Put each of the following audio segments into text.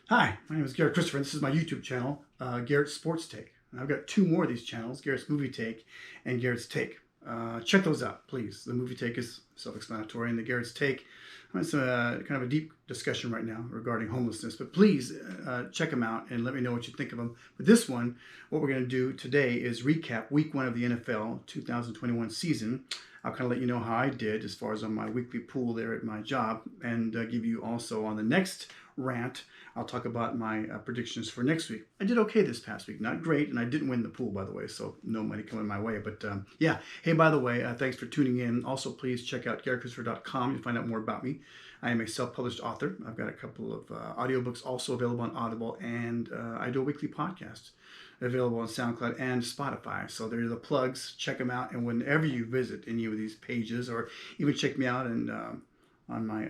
Hi, my name is Garrett Christopher, and this is my YouTube channel, Garrett's Sports Take. And I've got two more of these channels, Garrett's Movie Take and Garrett's Take. Check those out, please. The Movie Take is self-explanatory, and the Garrett's Take, it's kind of a deep discussion right now regarding homelessness. But please check them out and let me know what you think of them. But this one, what we're going to do today is recap Week 1 of the NFL 2021 season. I'll kind of let you know how I did as far as on my weekly pool there at my job, and give you also on the next rant, I'll talk about my predictions for next week. I did okay this past week, not great, and I didn't win the pool, by the way, so no money coming my way. But yeah, hey, by the way, thanks for tuning in. Also, please check out GaretChristopher.com to find out more about me. I am a self-published author. I've got a couple of audiobooks also available on Audible, and I do a weekly podcast available on Soundcloud and Spotify. So there are the plugs. Check them out, and whenever you visit any of these pages, or even check me out and on my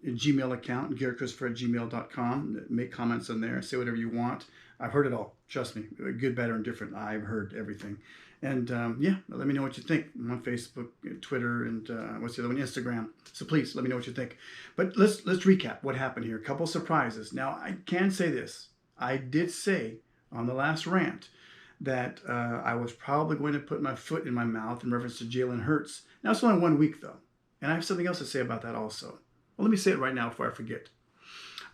Gmail account, GaretChristopher@gmail.com. Make comments on there. Say whatever you want. I've heard it all. Trust me. Good, bad, or indifferent. I've heard everything. And yeah, let me know what you think. I'm on Facebook, Twitter, and what's the other one? Instagram. So please let me know what you think. But let's recap what happened here. A couple surprises. Now, I can say this. I did say on the last rant that I was probably going to put my foot in my mouth in reference to Jalen Hurts. Now, it's only 1 week, though. And I have something else to say about that also. Well, let me say it right now before I forget.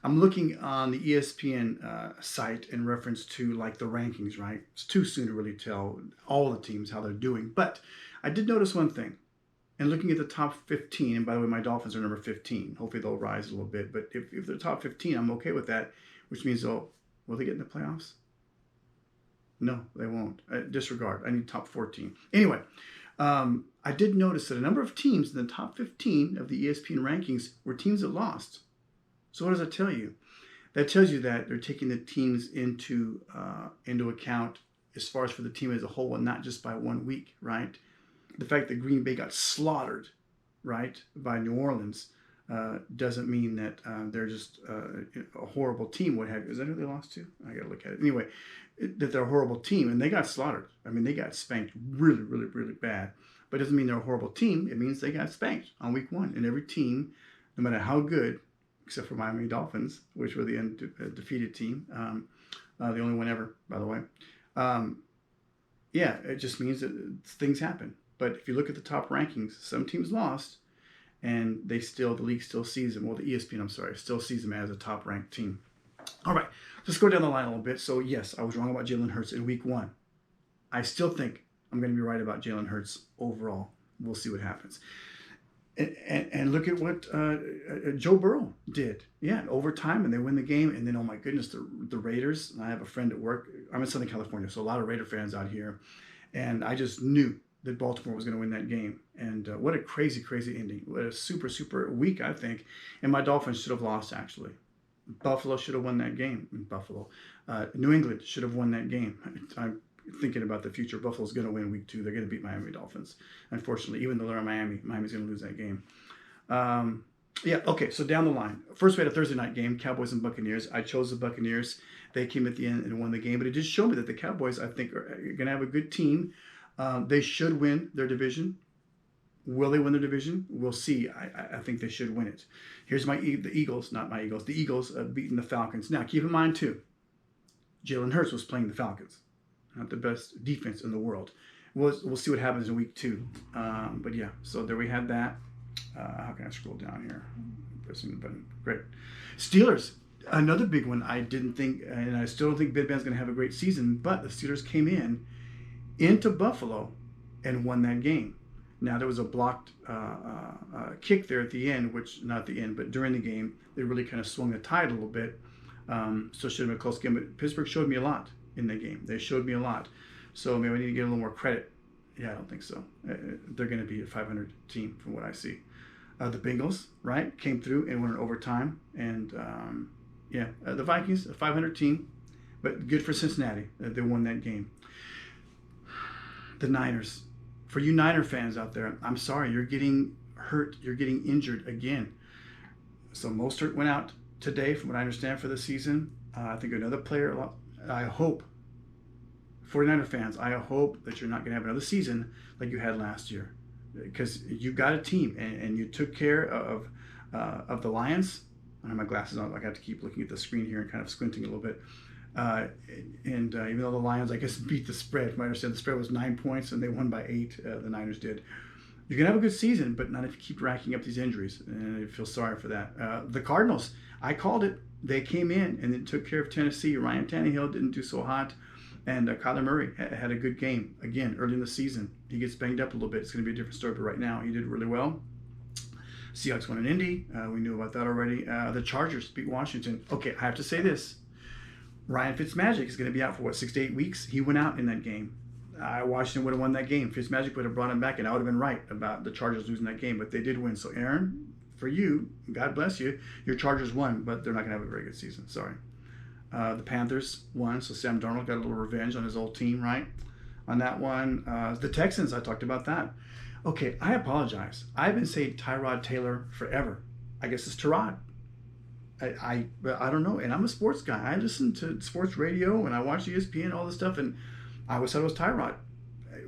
I'm looking on the ESPN site in reference to like the rankings, right? It's too soon to really tell all the teams how they're doing. But I did notice one thing. And looking at the top 15, and by the way, my Dolphins are number 15. Hopefully they'll rise a little bit. But if they're top 15, I'm okay with that, which means, will they get in the playoffs? No, they won't. Disregard. I need top 14. Anyway. I did notice that a number of teams in the top 15 of the ESPN rankings were teams that lost. So what does that tell you? That tells you that they're taking the teams into account as far as for the team as a whole, and not just by 1 week, right? The fact that Green Bay got slaughtered, right, by New Orleans doesn't mean that they're just a horrible team. What have you? Is that who they lost to? I got to look at it. Anyway, that they're a horrible team, and they got slaughtered. I mean, they got spanked really, really, really bad. But it doesn't mean they're a horrible team. It means they got spanked on week 1. And every team, no matter how good, except for Miami Dolphins, which were the undefeated team, the only one ever, by the way. Yeah, it just means that things happen. But if you look at the top rankings, some teams lost, and the league still sees them. Well, the ESPN, still sees them as a top-ranked team. All right, let's go down the line a little bit. So, yes, I was wrong about Jalen Hurts in week 1. I still think I'm going to be right about Jalen Hurts overall. We'll see what happens. And look at what Joe Burrow did. Yeah, in overtime, and they win the game. And then, oh my goodness, the Raiders. And I have a friend at work. I'm in Southern California, so a lot of Raider fans out here. And I just knew that Baltimore was going to win that game. And what a crazy, crazy ending. What a super, super week, I think. And my Dolphins should have lost, actually. Buffalo should have won that game. New England should have won that game. I'm thinking about the future. Buffalo's going to win week 2. They're going to beat Miami Dolphins. Unfortunately, even though they're in Miami, Miami's going to lose that game. Yeah, okay, so down the line. First, we had a Thursday night game, Cowboys and Buccaneers. I chose the Buccaneers. They came at the end and won the game. But it did show me that the Cowboys, I think, are going to have a good team. They should win their division. Will they win their division? We'll see. I think they should win it. Here's the Eagles, not my Eagles. The Eagles beating the Falcons. Now, keep in mind, too, Jalen Hurts was playing the Falcons. Not the best defense in the world. We'll see what happens in week 2. But yeah, so there we had that. How can I scroll down here? Pressing the button. Great. Steelers, another big one. I didn't think, and I still don't think Big Ben's going to have a great season, but the Steelers came into Buffalo and won that game. Now, there was a blocked kick there at the end, which, not the end, but during the game, they really kind of swung the tide a little bit. So it should have been a close game, but Pittsburgh showed me a lot in the game. They showed me a lot. So maybe I need to get a little more credit. Yeah, I don't think so. They're going to be a 500 team from what I see. The Bengals, right, came through and went in overtime. And, the Vikings, a 500 team, but good for Cincinnati. They won that game. The Niners. For you Niner fans out there, I'm sorry, you're getting hurt. You're getting injured again. So Mostert went out today, from what I understand, for the season. I think another player, I hope, 49er fans, I hope that you're not going to have another season like you had last year. Because you got a team, and you took care of the Lions. I have my glasses on. I have to keep looking at the screen here and kind of squinting a little bit. Even though the Lions, I guess, beat the spread, from what I understand, the spread was 9 points and they won by 8. The Niners did. You can have a good season, but not if you keep racking up these injuries. And I feel sorry for that. The Cardinals, I called it. They came in and then took care of Tennessee. Ryan Tannehill didn't do so hot. And Kyler Murray had a good game, again, early in the season. He gets banged up a little bit. It's going to be a different story, but right now he did really well. Seahawks won in Indy. We knew about that already. The Chargers beat Washington. Okay, I have to say this. Ryan Fitzmagic is going to be out for, 6 to 8 weeks? He went out in that game. Washington would have won that game. Fitzmagic would have brought him back, and I would have been right about the Chargers losing that game, but they did win. So, Aaron, for you, God bless you, your Chargers won, but they're not going to have a very good season. Sorry. The Panthers won, so Sam Darnold got a little revenge on his old team, right? On that one. The Texans, I talked about that. Okay, I apologize. I've been saying Tyrod Taylor forever. I guess it's Tyrod. I don't know. And I'm a sports guy. I listen to sports radio and I watch ESPN, all this stuff, and I always thought it was Tyrod.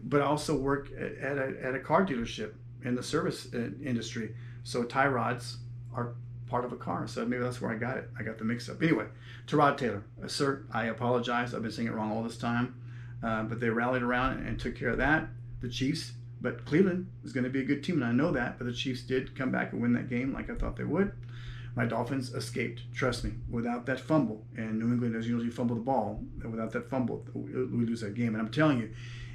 But I also work at a car dealership in the service industry. So Tyrods are part of a car. So maybe that's where I got it. I got the mix up. Anyway, Tyrod Taylor. Sir, I apologize. I've been saying it wrong all this time. But they rallied around and took care of that. The Chiefs. But Cleveland is going to be a good team, and I know that. But the Chiefs did come back and win that game like I thought they would. My Dolphins escaped. Trust me. Without that fumble, and New England doesn't usually fumble the ball. Without that fumble, we lose that game. And I'm telling you,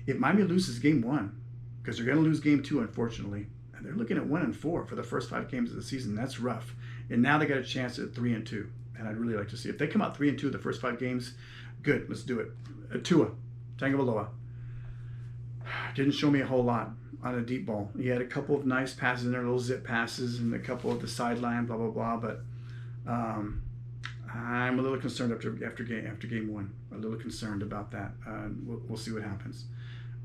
if Miami loses game 1, because they're going to lose game 2, unfortunately, and they're looking at 1-4 for the first 5 games of the season. That's rough. And now they got a chance at 3-2, and I'd really like to see if they come out 3-2 the first 5 games. Good, let's do it. Tua Tagovailoa didn't show me a whole lot on a deep ball. He had a couple of nice passes in there, little zip passes, and a couple of the sideline, blah blah blah. But I'm a little concerned after game 1. A little concerned about that. We'll see what happens.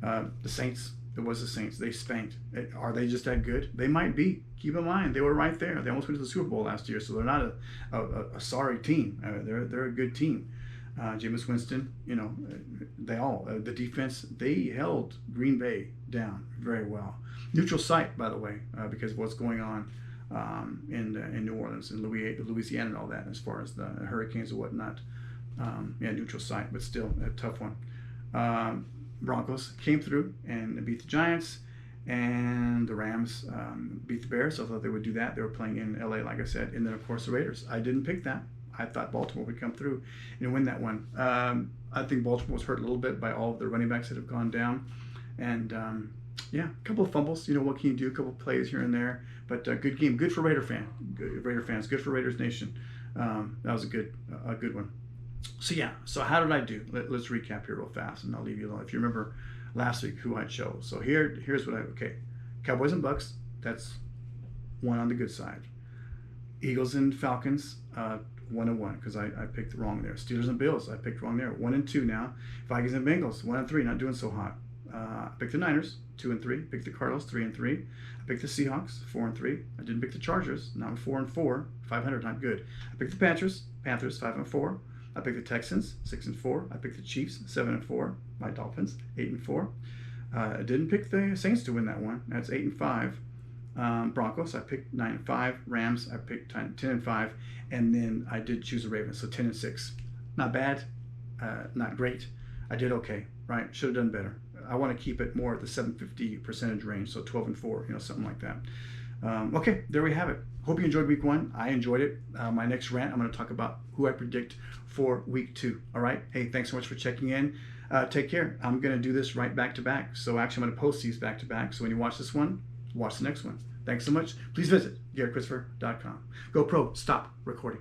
The Saints. It was the Saints. They spanked. Are they just that good? They might be. Keep in mind, they were right there. They almost went to the Super Bowl last year, so they're not a sorry team. They're a good team. Jameis Winston, the defense, they held Green Bay down very well. Neutral site, by the way, because of what's going on in New Orleans and Louisiana and all that, as far as the hurricanes and whatnot. Neutral site, but still a tough one. Broncos came through and beat the Giants, and the Rams beat the Bears. So I thought they would do that. They were playing in LA, like I said, and then of course the Raiders. I didn't pick that. I thought Baltimore would come through and win that one. I think Baltimore was hurt a little bit by all of the running backs that have gone down, and a couple of fumbles. What can you do? A couple of plays here and there, but good game. Good for Raider fans. Good for Raiders Nation. That was a good one. So how did I do? Let's recap here real fast, and I'll leave you alone. If you remember last week who I chose. So here's what Cowboys and Bucks, that's 1 on the good side. Eagles and Falcons, 1-1, because I picked wrong there. Steelers and Bills, I picked wrong there. 1-2 now. Vikings and Bengals, 1-3, not doing so hot. I picked the Niners, 2-3. Picked the Cardinals, 3-3. I picked the Seahawks, 4-3. I didn't pick the Chargers. Now I'm 4-4, 500, not good. I picked the Panthers, 5-4. I picked the Texans, 6-4. I picked the Chiefs, 7-4. My Dolphins, 8-4. I didn't pick the Saints to win that one. That's 8-5. Broncos, I picked 9-5. Rams, I picked 10-5. And then I did choose the Ravens, so 10-6. Not bad, not great. I did okay, right? Should have done better. I want to keep it more at the 750 percentage range, so 12-4, something like that. Okay, there we have it. Hope you enjoyed week 1. I enjoyed it. My next rant, I'm going to talk about who I predict for week 2. All right. Hey, thanks so much for checking in. Take care. I'm going to do this right back to back. So actually, I'm going to post these back to back. So when you watch this one, watch the next one. Thanks so much. Please visit GaretChristopher.com. GoPro, stop recording.